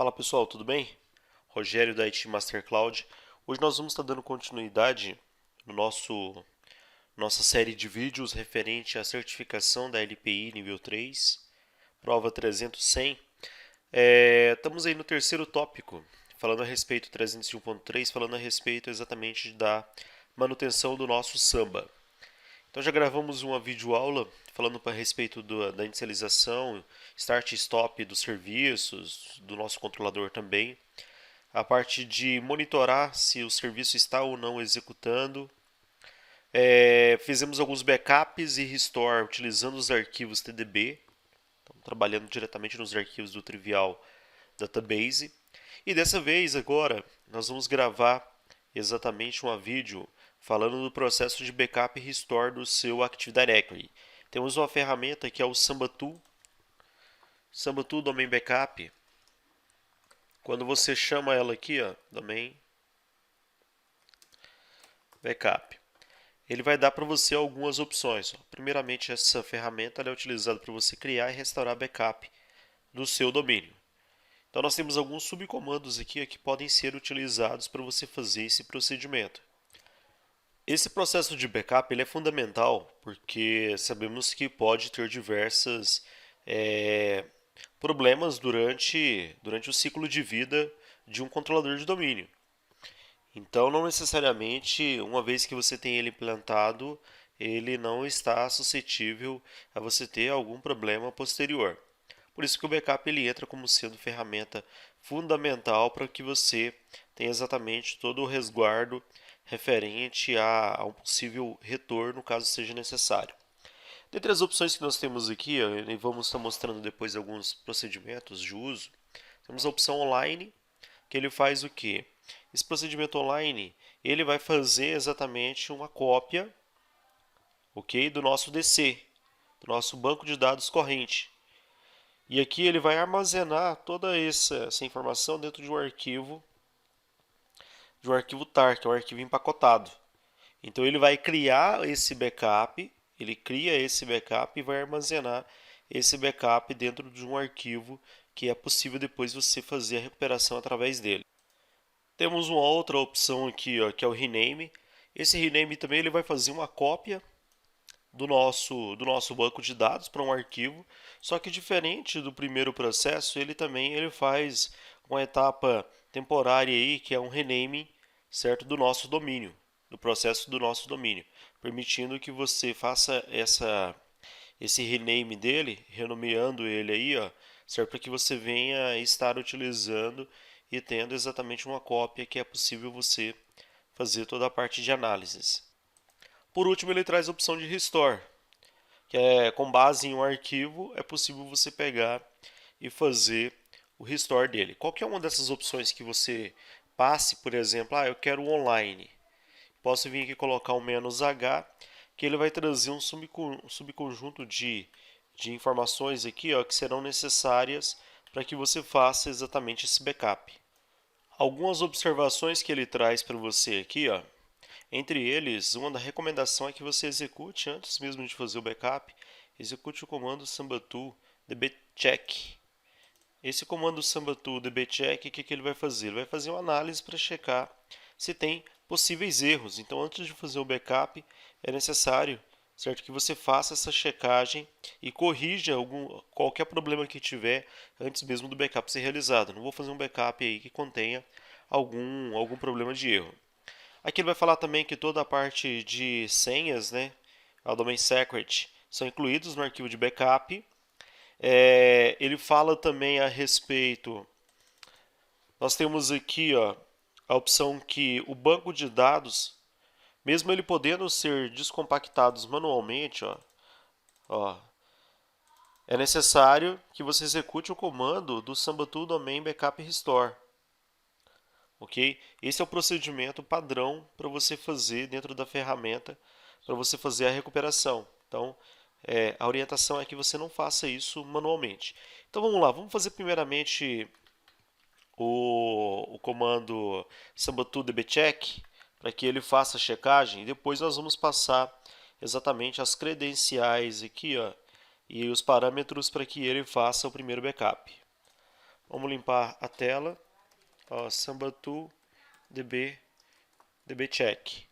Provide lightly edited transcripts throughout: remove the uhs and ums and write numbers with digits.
Fala pessoal, tudo bem? Rogério da IT Master Cloud. Hoje nós vamos estar dando continuidade no nossa série de vídeos referente à certificação da LPI nível 3, prova 300-100. Estamos aí no terceiro tópico, falando a respeito do 301.3, falando a respeito exatamente da manutenção do nosso Samba. Então já gravamos uma videoaula falando a respeito da inicialização, start e stop dos serviços, do nosso controlador também. A parte de monitorar se o serviço está ou não executando. Fizemos alguns backups e restore utilizando os arquivos TDB, então, trabalhando diretamente nos arquivos do Trivial Database. E dessa vez, agora, nós vamos gravar exatamente um vídeo falando do processo de backup e restore do seu Active Directory. Temos uma ferramenta que é o Samba Tool Domain Backup. Quando você chama ela aqui, ó, Domain Backup, ele vai dar para você algumas opções. Primeiramente, essa ferramenta é utilizada para você criar e restaurar backup do seu domínio. Então nós temos alguns subcomandos aqui que podem ser utilizados para você fazer esse procedimento. Esse processo de backup ele é fundamental porque sabemos que pode ter diversos problemas durante o ciclo de vida de um controlador de domínio. Então, não necessariamente, uma vez que você tem ele implantado, ele não está suscetível a você ter algum problema posterior. Por isso que o backup ele entra como sendo ferramenta fundamental para que você tenha exatamente todo o resguardo referente a um possível retorno, caso seja necessário. Dentre as opções que nós temos aqui, e vamos estar mostrando depois alguns procedimentos de uso, temos a opção online, que ele faz o quê? Esse procedimento online, ele vai fazer exatamente uma cópia, ok, do nosso DC, do nosso banco de dados corrente. E aqui ele vai armazenar toda essa informação dentro de um arquivo tar, que é um arquivo empacotado. Então ele vai criar esse backup, ele cria esse backup e vai armazenar esse backup dentro de um arquivo que é possível depois você fazer a recuperação através dele. Temos uma outra opção aqui, ó, que é o rename. Esse rename também ele vai fazer uma cópia do nosso banco de dados para um arquivo, só que diferente do primeiro processo, ele faz uma etapa temporária aí, que é um rename, certo, do nosso domínio, do processo do nosso domínio, permitindo que você faça esse rename dele, renomeando ele aí, ó, certo, para que você venha estar utilizando e tendo exatamente uma cópia que é possível você fazer toda a parte de análises. Por último, ele traz a opção de restore, que é com base em um arquivo, é possível você pegar e fazer o restore dele. Qualquer uma dessas opções que você passe, por exemplo, eu quero online, posso vir aqui colocar um "-h", que ele vai trazer um subconjunto de informações aqui, ó, que serão necessárias para que você faça exatamente esse backup. Algumas observações que ele traz para você aqui, ó, entre eles, uma da recomendação é que você execute, antes mesmo de fazer o backup, execute o comando sambatool dbcheck. Esse comando sambatool dbcheck, o que ele vai fazer? Ele vai fazer uma análise para checar se tem possíveis erros. Então, antes de fazer o backup, é necessário, certo, que você faça essa checagem e corrija qualquer problema que tiver antes mesmo do backup ser realizado. Não vou fazer um backup aí que contenha algum problema de erro. Aqui ele vai falar também que toda a parte de senhas, né, o domain secret, são incluídos no arquivo de backup. Ele fala também a respeito, nós temos aqui, ó, a opção que o banco de dados, mesmo ele podendo ser descompactados manualmente, ó, é necessário que você execute o comando do sambatool domain backup restore. Ok? Esse é o procedimento padrão para você fazer dentro da ferramenta, para você fazer a recuperação. Então, a orientação é que você não faça isso manualmente. Então vamos lá, vamos fazer primeiramente o comando sambatool dbcheck, para que ele faça a checagem, e depois nós vamos passar exatamente as credenciais aqui, ó, e os parâmetros para que ele faça o primeiro backup. Vamos limpar a tela. Ó, Samba Tool, DB check.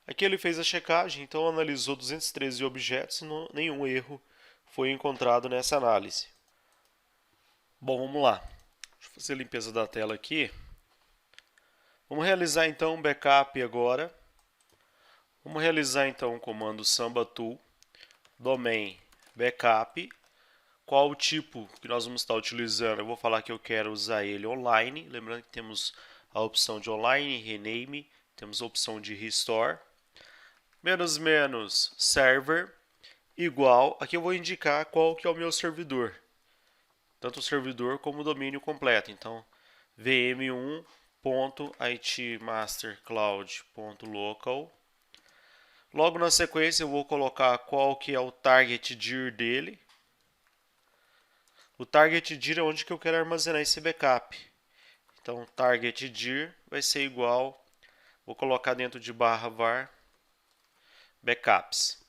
Aqui ele fez a checagem, então analisou 213 objetos e nenhum erro foi encontrado nessa análise. Bom, vamos lá. Deixa eu fazer a limpeza da tela aqui. Vamos realizar então um backup agora. Vamos realizar então o comando Samba Tool, domain backup. Qual o tipo que nós vamos estar utilizando? Eu vou falar que eu quero usar ele online. Lembrando que temos a opção de online, rename, temos a opção de restore. Menos server igual. Aqui eu vou indicar qual que é o meu servidor. Tanto o servidor como o domínio completo. Então, vm1.itmastercloud.local. Logo na sequência eu vou colocar qual que é o target dir dele. O target dir é onde que eu quero armazenar esse backup. Então, target dir vai ser igual, vou colocar dentro de /var backups.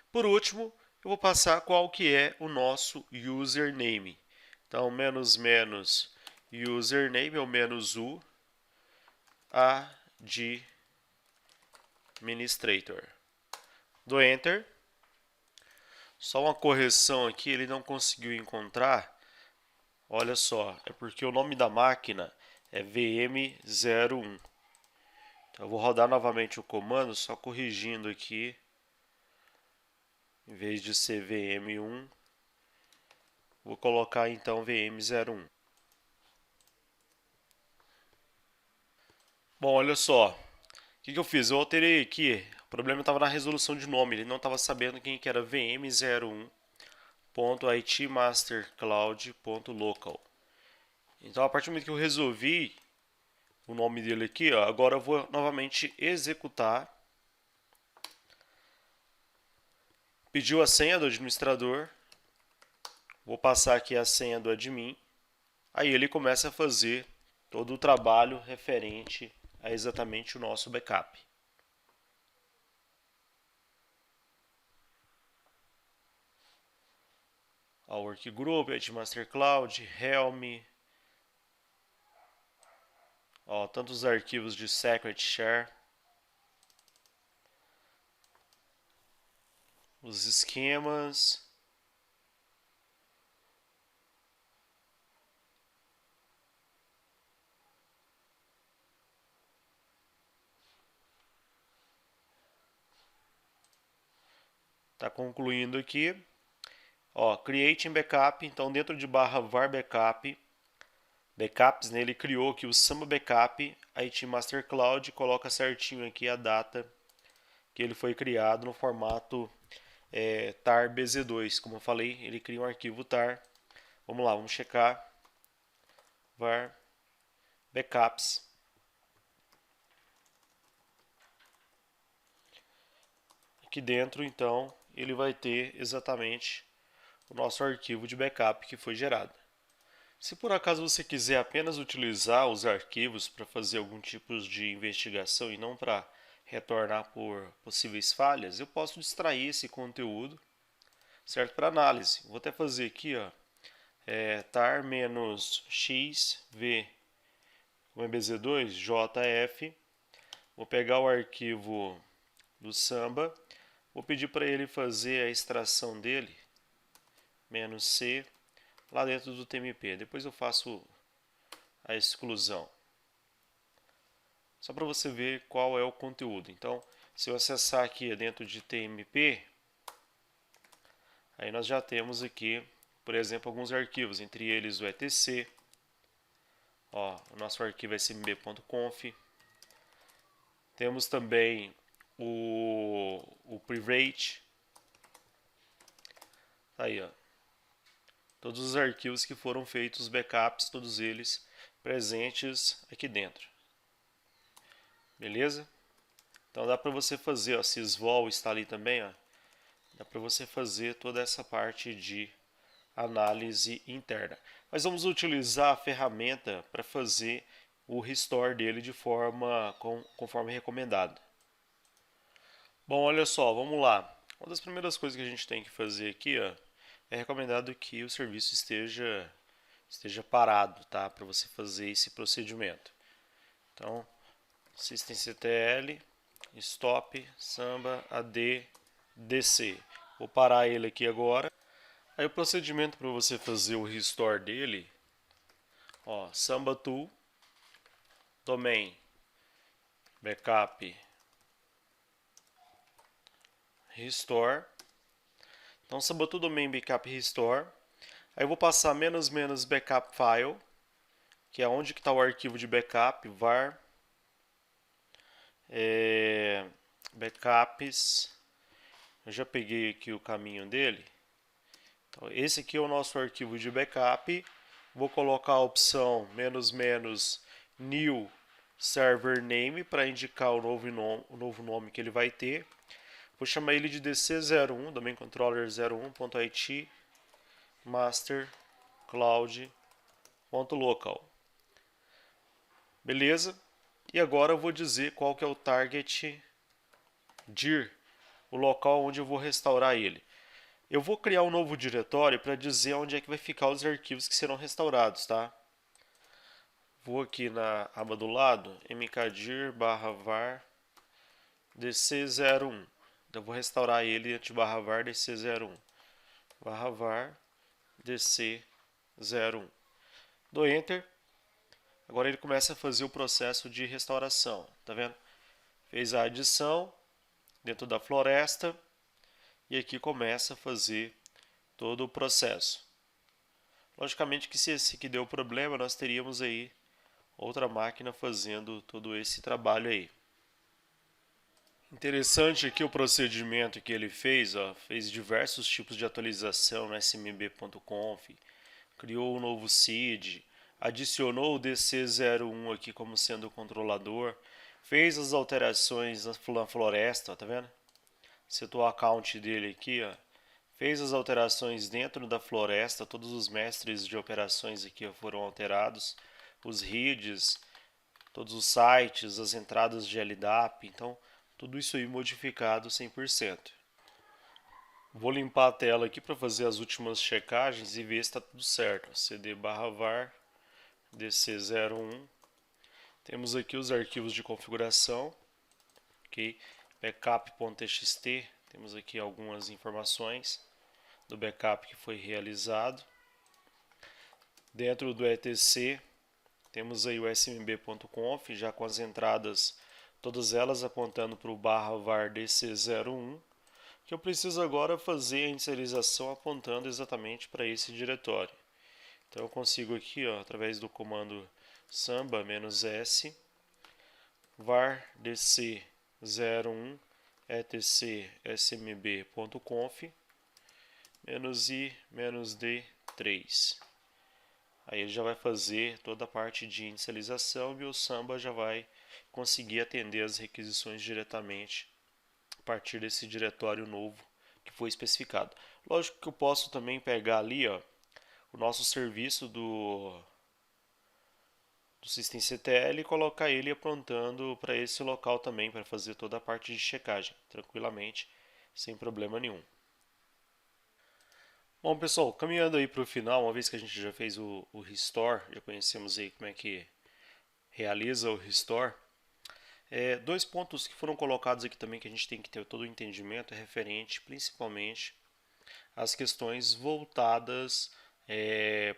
Por último, eu vou passar qual que é o nosso username. Então, username é o -u administrator. Do Enter. Só uma correção aqui, ele não conseguiu encontrar. Olha só, é porque o nome da máquina é VM01. Então, eu vou rodar novamente o comando, só corrigindo aqui. Em vez de ser VM1, vou colocar então VM01. Bom, olha só. O que eu fiz? Eu alterei aqui. O problema estava na resolução de nome. Ele não estava sabendo quem que era VM01.itmastercloud.local. Então, a partir do momento que eu resolvi o nome dele aqui, ó, agora eu vou novamente executar. Pediu a senha do administrador. Vou passar aqui a senha do admin. Aí ele começa a fazer todo o trabalho referente a exatamente o nosso backup. Ó, Workgroup, itmastercloud, Helm. Ó, tantos arquivos de secret share. Os esquemas. Está concluindo aqui. Ó, create em backup. Então, dentro de /var backup, backups, né, ele criou aqui o Samba Backup, itmastercloud, coloca certinho aqui a data que ele foi criado no formato tar bz2. Como eu falei, ele cria um arquivo tar. Vamos lá, vamos checar. Var backups. Aqui dentro, então, ele vai ter exatamente o nosso arquivo de backup que foi gerado. Se por acaso você quiser apenas utilizar os arquivos para fazer algum tipo de investigação e não para retornar por possíveis falhas, eu posso extrair esse conteúdo, certo, para análise. Vou até fazer aqui, ó, tar-xv como bz2 jf. Vou pegar o arquivo do Samba, vou pedir para ele fazer a extração dele, -c, lá dentro do TMP. Depois eu faço a exclusão. Só para você ver qual é o conteúdo. Então, se eu acessar aqui dentro de TMP, aí nós já temos aqui, por exemplo, alguns arquivos, entre eles o etc. Ó, o nosso arquivo é smb.conf. Temos também o private. Tá aí, ó. Todos os arquivos que foram feitos, backups, todos eles presentes aqui dentro. Beleza? Então dá para você fazer, ó, se Sysvol está ali também, ó, dá para você fazer toda essa parte de análise interna. Mas vamos utilizar a ferramenta para fazer o restore dele de forma conforme recomendado. Bom, olha só, vamos lá. Uma das primeiras coisas que a gente tem que fazer aqui, ó, é recomendado que o serviço esteja parado, tá? Para você fazer esse procedimento. Então, systemctl stop samba ad dc. Vou parar ele aqui agora. Aí o procedimento para você fazer o restore dele, ó, samba tool domain backup restore. Então samba tool domain backup restore. Aí eu vou passar menos backup file, que é onde que está o arquivo de backup, var backups. Eu já peguei aqui o caminho dele. Então, esse aqui é o nosso arquivo de backup. Vou colocar a opção new server name para indicar o novo nome que ele vai ter. Vou chamar ele de dc01, domain controller 01.it master cloud.local. Beleza? E agora eu vou dizer qual que é o target dir, o local onde eu vou restaurar ele. Eu vou criar um novo diretório para dizer onde é que vai ficar os arquivos que serão restaurados, tá? Vou aqui na aba do lado, mkdir /var dc01. Então vou restaurar ele de /var dc01. /var dc01. Dou Enter. Agora ele começa a fazer o processo de restauração, tá vendo? Fez a adição dentro da floresta e aqui começa a fazer todo o processo. Logicamente que se esse aqui deu problema, nós teríamos aí outra máquina fazendo todo esse trabalho aí. Interessante aqui o procedimento que ele fez, ó, fez diversos tipos de atualização no smb.conf, criou um novo seed, adicionou o DC01 aqui como sendo o controlador, fez as alterações na floresta, ó, tá vendo? Setou o account dele aqui, ó, fez as alterações dentro da floresta, todos os mestres de operações aqui foram alterados, os reads, todos os sites, as entradas de LDAP, então tudo isso aí modificado 100%. Vou limpar a tela aqui para fazer as últimas checagens e ver se está tudo certo. cd/var dc01. Temos aqui os arquivos de configuração, ok? Backup.txt, temos aqui algumas informações do backup que foi realizado. Dentro do etc, temos aí o smb.conf, já com as entradas, todas elas apontando para o /var dc01, que eu preciso agora fazer a inicialização apontando exatamente para esse diretório. Então eu consigo aqui, ó, através do comando samba-s var dc01 etc smb.conf -i-d3. Aí ele já vai fazer toda a parte de inicialização e o Samba já vai conseguir atender as requisições diretamente a partir desse diretório novo que foi especificado. Lógico que eu posso também pegar ali, ó, o nosso serviço do systemctl e colocar ele apontando para esse local também para fazer toda a parte de checagem tranquilamente, sem problema nenhum. Bom, pessoal, caminhando aí para o final, uma vez que a gente já fez o restore, já conhecemos aí como é que realiza o restore, dois pontos que foram colocados aqui também que a gente tem que ter todo o entendimento é referente principalmente às questões voltadas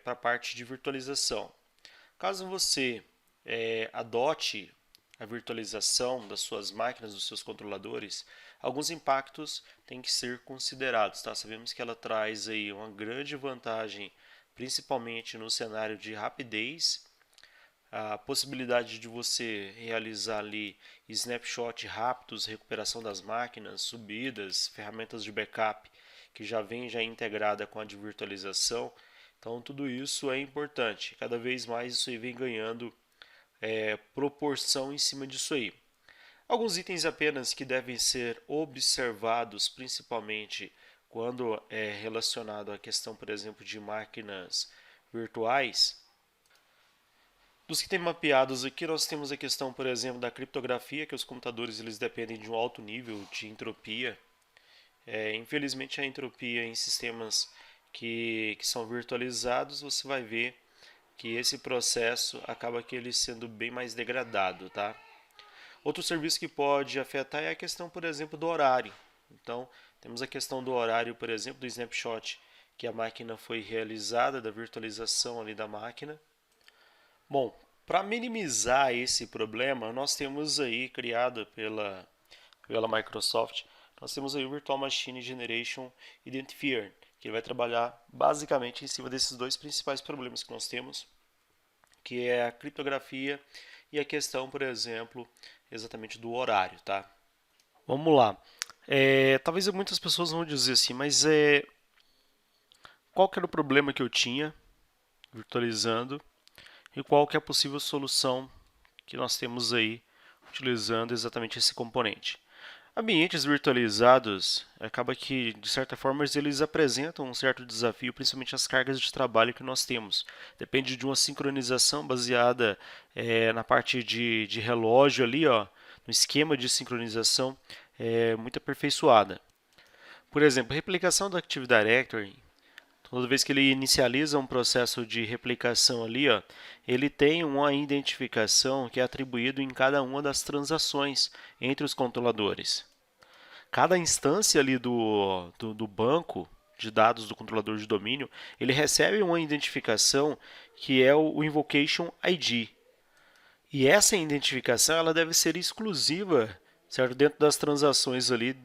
para a parte de virtualização. Caso você adote a virtualização das suas máquinas, dos seus controladores, alguns impactos têm que ser considerados. Tá? Sabemos que ela traz aí uma grande vantagem, principalmente no cenário de rapidez, a possibilidade de você realizar ali snapshot rápidos, recuperação das máquinas, subidas, ferramentas de backup que já vem já integrada com a de virtualização. Então tudo isso é importante. Cada vez mais isso aí vem ganhando proporção em cima disso aí. Alguns itens apenas que devem ser observados, principalmente quando é relacionado à questão, por exemplo, de máquinas virtuais. Dos que tem mapeados aqui, nós temos a questão, por exemplo, da criptografia, que os computadores eles dependem de um alto nível de entropia. Infelizmente, a entropia em sistemas que são virtualizados, você vai ver que esse processo acaba que ele sendo bem mais degradado, tá? Outro serviço que pode afetar é a questão, por exemplo, do horário. Então, temos a questão do horário, por exemplo, do snapshot que a máquina foi realizada, da virtualização ali da máquina. Bom, para minimizar esse problema, nós temos aí, criado pela Microsoft, nós temos aí o Virtual Machine Generation Identifier, que vai trabalhar basicamente em cima desses dois principais problemas que nós temos, que é a criptografia e a questão, por exemplo, exatamente do horário, tá? Vamos lá. Talvez muitas pessoas vão dizer assim, mas qual que era o problema que eu tinha virtualizando e qual que é a possível solução que nós temos aí utilizando exatamente esse componente? Ambientes virtualizados, acaba que, de certa forma, eles apresentam um certo desafio, principalmente as cargas de trabalho que nós temos. Depende de uma sincronização baseada na parte de relógio ali, ó, no esquema de sincronização muito aperfeiçoada. Por exemplo, replicação do Active Directory, toda vez que ele inicializa um processo de replicação ali, ó, ele tem uma identificação que é atribuído em cada uma das transações entre os controladores. Cada instância ali do banco de dados do controlador de domínio, ele recebe uma identificação que é o Invocation ID. E essa identificação ela deve ser exclusiva, certo? Dentro das transações ali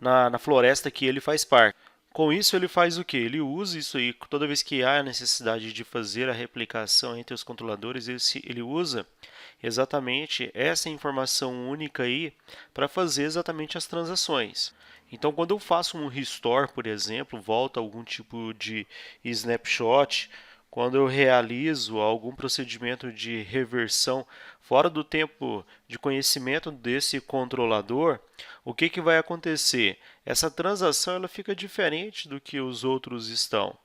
na floresta que ele faz parte. Com isso, ele faz o que? Ele usa isso aí, toda vez que há necessidade de fazer a replicação entre os controladores, ele usa exatamente essa informação única aí para fazer exatamente as transações. Então, quando eu faço um restore, por exemplo, volta algum tipo de snapshot, quando eu realizo algum procedimento de reversão fora do tempo de conhecimento desse controlador, o que vai acontecer? Essa transação ela fica diferente do que os outros estão.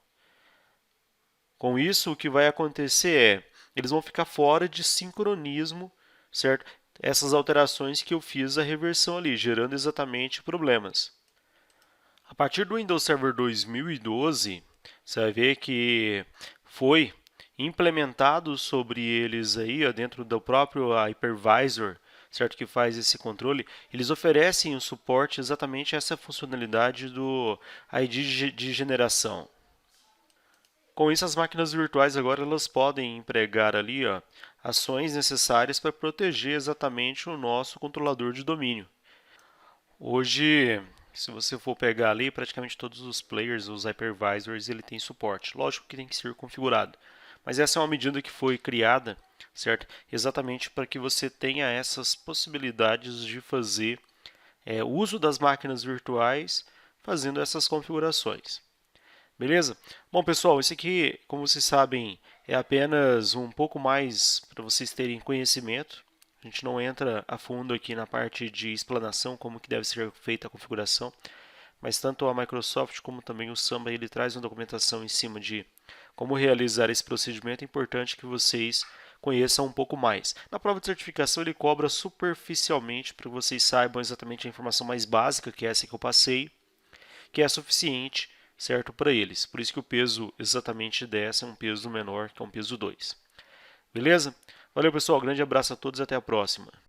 Com isso, o que vai acontecer eles vão ficar fora de sincronismo, certo? Essas alterações que eu fiz a reversão ali, gerando exatamente problemas. A partir do Windows Server 2012, você vai ver que foi implementado sobre eles aí, ó, dentro do próprio hypervisor, certo, que faz esse controle, eles oferecem o suporte exatamente a essa funcionalidade do ID de generação. Com isso, as máquinas virtuais agora elas podem empregar ali, ó, ações necessárias para proteger exatamente o nosso controlador de domínio. Hoje, se você for pegar ali, praticamente todos os players, os hypervisors, ele tem suporte. Lógico que tem que ser configurado, mas essa é uma medida que foi criada, certo? Exatamente para que você tenha essas possibilidades de fazer uso das máquinas virtuais fazendo essas configurações. Beleza? Bom, pessoal, esse aqui, como vocês sabem, é apenas um pouco mais para vocês terem conhecimento. A gente não entra a fundo aqui na parte de explanação, como que deve ser feita a configuração, mas tanto a Microsoft como também o Samba, ele traz uma documentação em cima de como realizar esse procedimento. É importante que vocês conheçam um pouco mais. Na prova de certificação, ele cobra superficialmente para que vocês saibam exatamente a informação mais básica, que é essa que eu passei, que é suficiente, certo, para eles. Por isso que o peso exatamente dessa é um peso menor, que é um peso 2. Beleza? Valeu, pessoal. Grande abraço a todos e até a próxima.